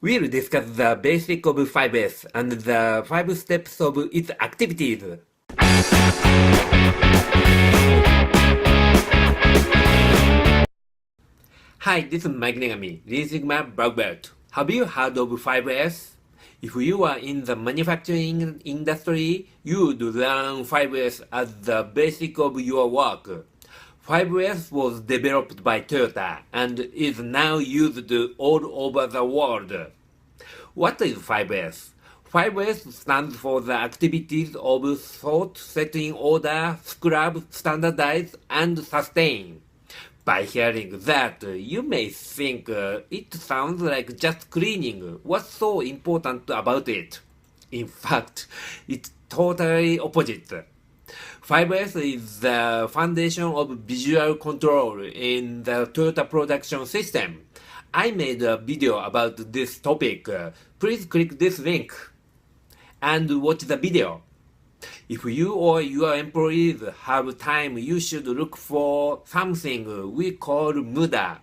We'll discuss the basic of 5S and the 5 steps of its activities. Hi, this is Mike Negami, Lean Sigma Black Belt. Have you heard of 5S? If you are in the manufacturing industry, you would learn 5S as the basic of your work. 5S was developed by Toyota and is now used all over the world. What is 5S? 5S stands for the activities of sort, set in order, scrub, standardize, and sustain. By hearing that, you may think it sounds like just cleaning. What's so important about it? In fact, it's totally opposite. 5S is the foundation of visual control in the Toyota production system. I made a video about this topic. Please click this link and watch the video. If you or your employees have time, you should look for something we call muda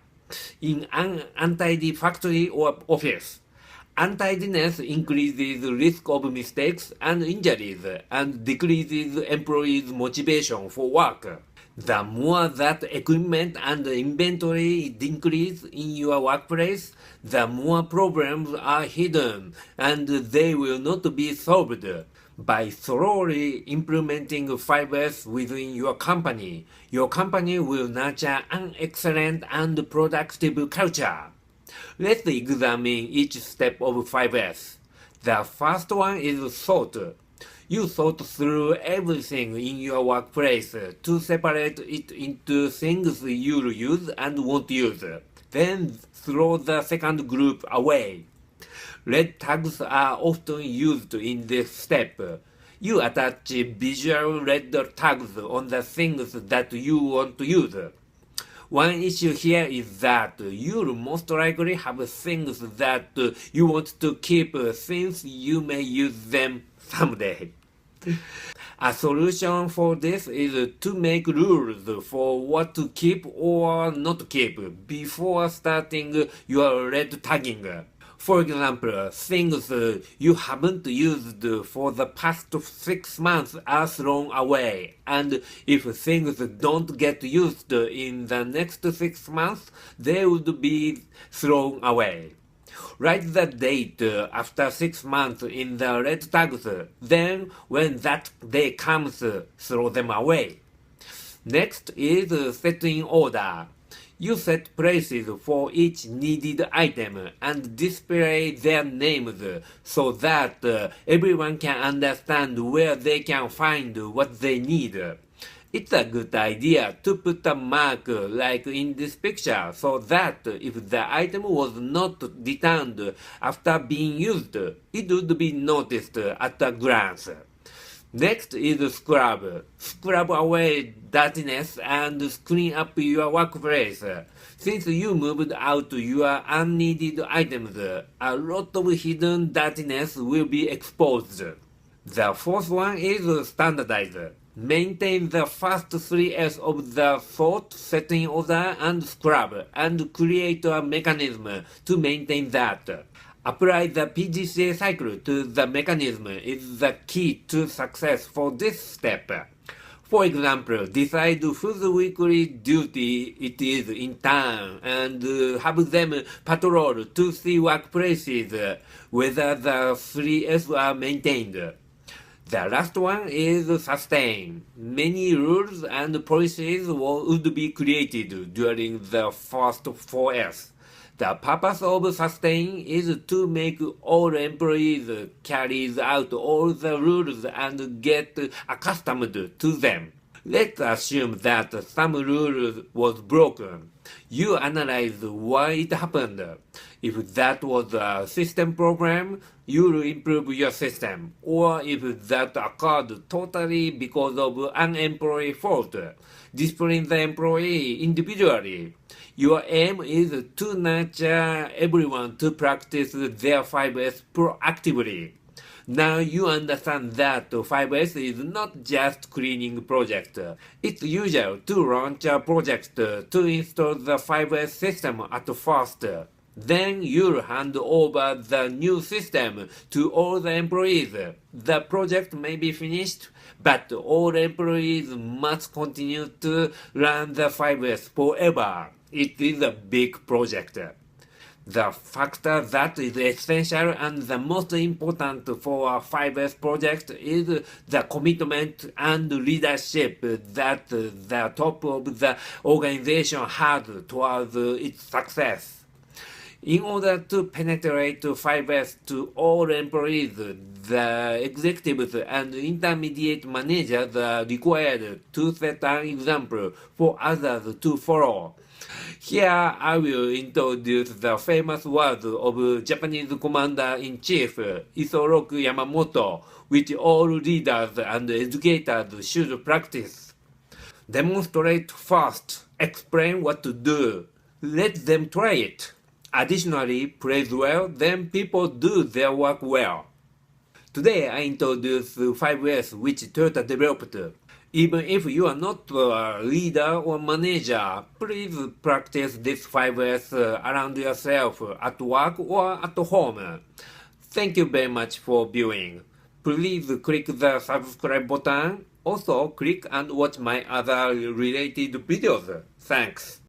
in an untidy factory or office. Untidiness increases risk of mistakes and injuries and decreases employees' motivation for work. The more that equipment and inventory increase in your workplace, the more problems are hidden and they will not be solved. By thoroughly implementing 5S within your company will nurture an excellent and productive culture. Let's examine each step of 5S. The first one is sort. You sort through everything in your workplace to separate it into things you'll use and won't use. Then throw the second group away. Red tags are often used in this step. You attach visual red tags on the things that you want to use. One issue here is that you'll most likely have things that you want to keep since you may use them someday. A solution for this is to make rules for what to keep or not to keep before starting your red tagging. For example, things you haven't used for the past 6 months are thrown away, and if things don't get used in the next 6 months, they would be thrown away. Write the date after 6 months in the red tags, then when that day comes, throw them away. Next is set in order. You set places for each needed item and display their names so that everyone can understand where they can find what they need. It's a good idea to put a mark like in this picture so that if the item was not returned after being used, it would be noticed at a glance. Next is scrub. Scrub away dirtiness and clean up your workplace. Since you moved out your unneeded items, a lot of hidden dirtiness will be exposed. The fourth one is standardize. Maintain the first 3 S's of the sort, set in order, and scrub, and create a mechanism to maintain that. Apply the PDCA cycle to the mechanism is the key to success for this step. For example, decide whose weekly duty it is in town and have them patrol to see workplaces whether the 3 S's are maintained. The last one is sustain. Many rules and policies would be created during the first 4 S's. The purpose of sustain is to make all employees carry out all the rules and get accustomed to them. Let's assume that some rule was broken. You analyze why it happened. If that was a system problem, you'll improve your system. Or if that occurred totally because of an employee fault, discipline the employee individually. Your aim is to nurture everyone to practice their 5S proactively. Now you understand that 5S is not just cleaning project. It's usual to launch a project to install the 5S system at first. Then you'll hand over the new system to all the employees. The project may be finished, but all employees must continue to run the 5S forever. It is a big project. The factor that is essential and the most important for a 5S project is the commitment and leadership that the top of the organization has towards its success. In order to penetrate 5S to all employees, the executives and intermediate managers are required to set an example for others to follow. Here I will introduce the famous words of Japanese Commander-in-Chief Isoroku Yamamoto, which all leaders and educators should practice. Demonstrate first, explain what to do, let them try it. Additionally, praise well, then people do their work well. Today I introduce 5S which Toyota developed. Even if you are not a leader or manager, please practice this 5S around yourself at work or at home. Thank you very much for viewing. Please click the subscribe button. Also click and watch my other related videos. Thanks.